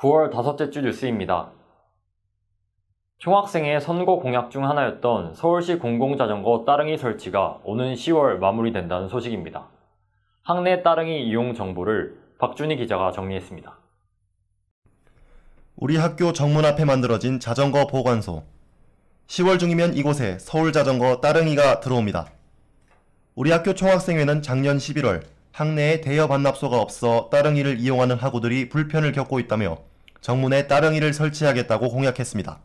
9월 다섯째 주 뉴스입니다. 총학생의 선거 공약 중 하나였던 서울시 공공자전거 따릉이 설치가 오는 10월 마무리된다는 소식입니다. 학내 따릉이 이용 정보를 박준희 기자가 정리했습니다. 우리 학교 정문 앞에 만들어진 자전거 보관소. 10월 중이면 이곳에 서울자전거 따릉이가 들어옵니다. 우리 학교 총학생회는 작년 11월 학내에 대여 반납소가 없어 따릉이를 이용하는 학우들이 불편을 겪고 있다며 정문에 따릉이를 설치하겠다고 공약했습니다.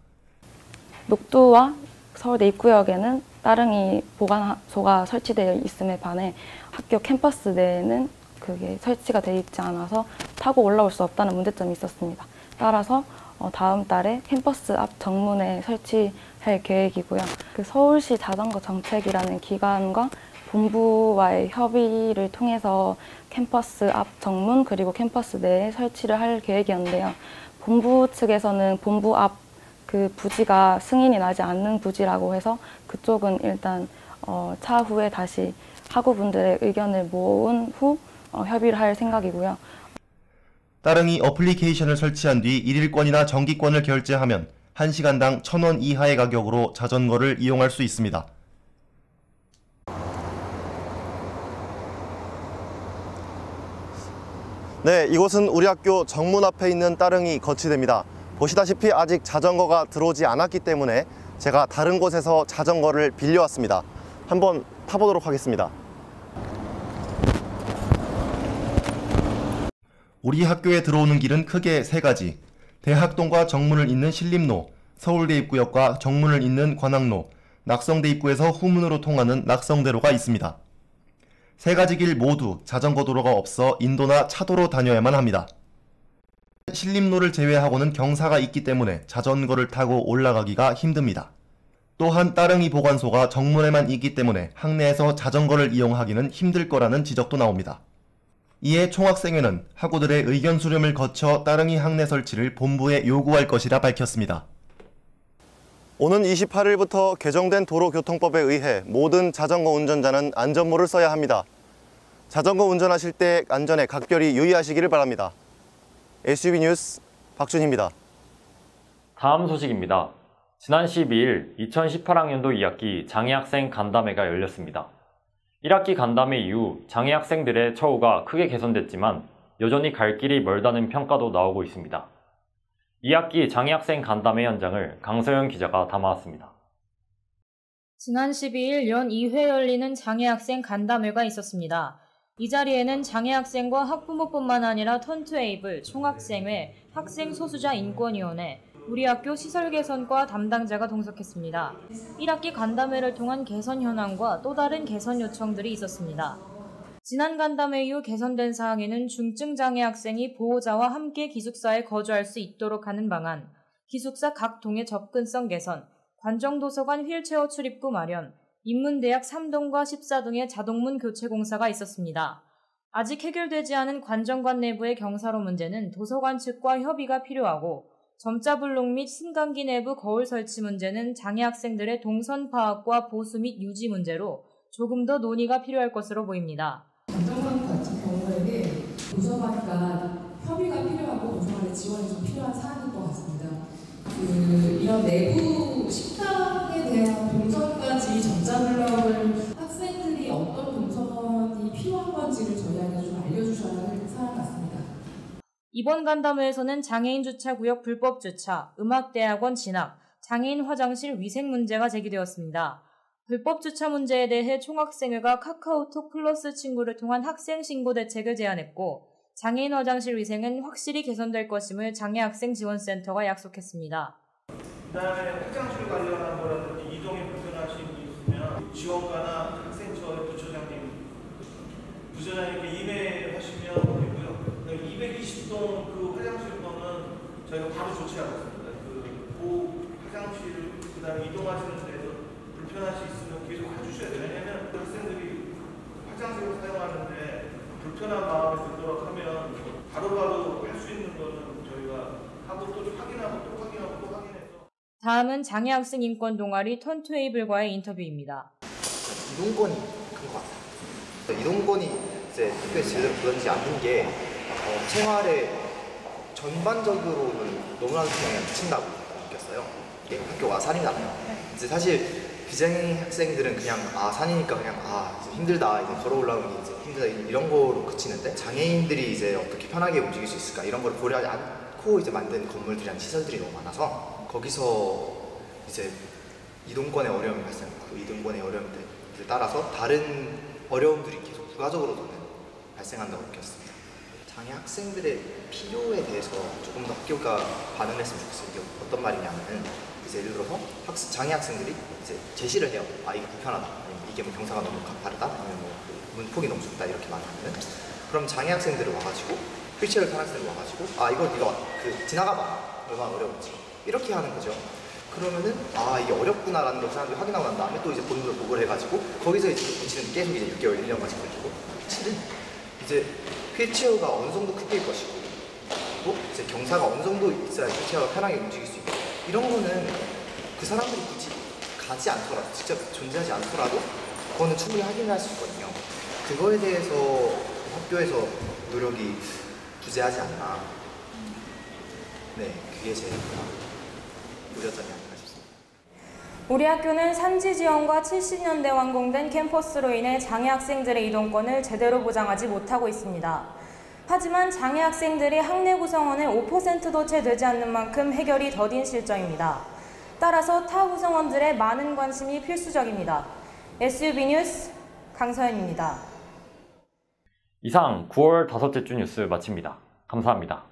녹두와 서울대 입구역에는 따릉이 보관소가 설치되어 있음에 반해 학교 캠퍼스 내에는 그게 설치가 되어 있지 않아서 타고 올라올 수 없다는 문제점이 있었습니다. 따라서 다음 달에 캠퍼스 앞 정문에 설치할 계획이고요. 그 서울시 자전거 정책이라는 기관과 본부와의 협의를 통해서 캠퍼스 앞 정문 그리고 캠퍼스 내에 설치를 할 계획이었는데요. 본부 측에서는 본부 앞 그 부지가 승인이 나지 않는 부지라고 해서 그쪽은 일단 차후에 다시 학우분들의 의견을 모은 후 협의를 할 생각이고요. 따릉이 어플리케이션을 설치한 뒤 1일권이나 정기권을 결제하면 1시간당 1,000원 이하의 가격으로 자전거를 이용할 수 있습니다. 네, 이곳은 우리 학교 정문 앞에 있는 따릉이 거치대입니다. 보시다시피 아직 자전거가 들어오지 않았기 때문에 제가 다른 곳에서 자전거를 빌려왔습니다. 한번 타보도록 하겠습니다. 우리 학교에 들어오는 길은 크게 세 가지. 대학동과 정문을 잇는 신림로, 서울대 입구역과 정문을 잇는 관악로, 낙성대 입구에서 후문으로 통하는 낙성대로가 있습니다. 세 가지 길 모두 자전거 도로가 없어 인도나 차도로 다녀야만 합니다. 신림로를 제외하고는 경사가 있기 때문에 자전거를 타고 올라가기가 힘듭니다. 또한 따릉이 보관소가 정문에만 있기 때문에 학내에서 자전거를 이용하기는 힘들 거라는 지적도 나옵니다. 이에 총학생회는 학우들의 의견 수렴을 거쳐 따릉이 학내 설치를 본부에 요구할 것이라 밝혔습니다. 오는 28일부터 개정된 도로교통법에 의해 모든 자전거 운전자는 안전모를 써야 합니다. 자전거 운전하실 때 안전에 각별히 유의하시기를 바랍니다. SUB 뉴스 박준희입니다. 다음 소식입니다. 지난 12일 2018학년도 2학기 장애학생 간담회가 열렸습니다. 1학기 간담회 이후 장애학생들의 처우가 크게 개선됐지만 여전히 갈 길이 멀다는 평가도 나오고 있습니다. 2학기 장애학생 간담회 현장을 강서영 기자가 담아왔습니다. 지난 12일 연 2회 열리는 장애학생 간담회가 있었습니다. 이 자리에는 장애학생과 학부모뿐만 아니라 턴투에이블, 총학생회, 학생소수자인권위원회, 우리 학교 시설개선과 담당자가 동석했습니다. 1학기 간담회를 통한 개선 현황과 또 다른 개선 요청들이 있었습니다. 지난 간담회 이후 개선된 사항에는 중증 장애 학생이 보호자와 함께 기숙사에 거주할 수 있도록 하는 방안, 기숙사 각 동의 접근성 개선, 관정도서관 휠체어 출입구 마련, 인문대학 3동과 14동의 자동문 교체 공사가 있었습니다. 아직 해결되지 않은 관정관 내부의 경사로 문제는 도서관 측과 협의가 필요하고 점자블록 및 승강기 내부 거울 설치 문제는 장애 학생들의 동선 파악과 보수 및 유지 문제로 조금 더 논의가 필요할 것으로 보입니다. 관정관 같은 경우에는 도서관과 협의가 필요하고 도서관의 지원이 좀 필요한 사안인 것 같습니다. 이런 내부 식당에 대한 동선까지 점자블록을 학생들이 어떤 동선이 필요한 건지를 저희한테 좀 알려주셔야 할 사안 같습니다. 이번 간담회에서는 장애인 주차구역 불법 주차, 음악대학원 진학, 장애인 화장실 위생 문제가 제기되었습니다. 불법 주차 문제에 대해 총학생회가 카카오톡 플러스 친구를 통한 학생 신고 대책을 제안했고 장애인 화장실 위생은 확실히 개선될 것임을 장애학생지원센터가 약속했습니다. 그다음에 화장실 관련한 거라든지 이동이 불편하신 분이 있으면 지원과나 학생처의 부처장님께 이메일 하시면 되고요. 220동 그 화장실 거는 저희가 바로 조치하고 있습니다. 그 화장실 그다음에 이동하시는 데서 불편하시 있으면 계속 해주셔야 돼요. 왜냐하면 학생들이 화장실을 사용하는데 불편한 마음이 들도록 하면 바로바로 할 수 있는 거는 저희가 하고 또 확인하고 또 확인하고 또 확인해서. 다음은 장애학생 인권 동아리 턴투에이블과의 인터뷰입니다. 이동권이 큰 것 같아요. 이동권이 이제 특별히 그런지 않는 게 생활에 전반적으로는 너무나도 영향을 미친다고 느꼈어요. 이게 학교가 산이잖아요. 이제 사실 비장애 학생들은 그냥 산이니까 그냥 이제 힘들다, 이제 걸어 올라오는 게 이제 힘들다 이런 거로 그치는데, 장애인들이 이제 어떻게 편하게 움직일 수 있을까 이런 걸 고려하지 않고 이제 만든 건물들이랑 시설들이 너무 많아서 거기서 이제 이동권의 어려움이 발생합니다. 그 이동권의 어려움에 따라서 다른 어려움들이 계속 부가적으로 저는 발생한다고 느꼈습니다. 장애 학생들의 필요에 대해서 조금 더 학교가 반응했으면 좋겠어요. 이게 어떤 말이냐면은 이제 예를 들어서 장애 학생들이 이제 제시를 해요. 이거 불편하다, 아니면 이게 뭐 경사가 너무 가파르다, 아니면 뭐 문폭이 너무 좁다 이렇게 말하면은, 그럼 장애 학생들을 와가지고 휠체어를 탄 학생을 와가지고 이걸 네가 지나가봐, 얼마나 어려운지 이렇게 하는 거죠. 그러면은 이게 어렵구나라는 걸 사람들이 확인하고 난 다음에 또 이제 본인으로 보고를 해가지고 거기서 이제 고치는 계속 이제 6개월, 1년까지 걸리고, 사실은 이제 휠체어가 어느 정도 크기일 것이고, 그리고 이제 경사가 어느 정도 있어야 휠체어가 편하게 움직일 수 있고, 이런 거는 그 사람들이 굳이 가지 않더라도, 직접 존재하지 않더라도 그거는 충분히 확인할 수 있거든요. 그거에 대해서 학교에서 노력이 부재하지 않나. 네, 그게 제일 우려점이 아닌가 싶습니다. 우리 학교는 산지 지원과 70년대 완공된 캠퍼스로 인해 장애 학생들의 이동권을 제대로 보장하지 못하고 있습니다. 하지만 장애 학생들이 학내 구성원의 5%도 채 되지 않는 만큼 해결이 더딘 실정입니다. 따라서 타 구성원들의 많은 관심이 필수적입니다. SUB 뉴스 강서연입니다. 이상 9월 5째 주 뉴스 마칩니다. 감사합니다.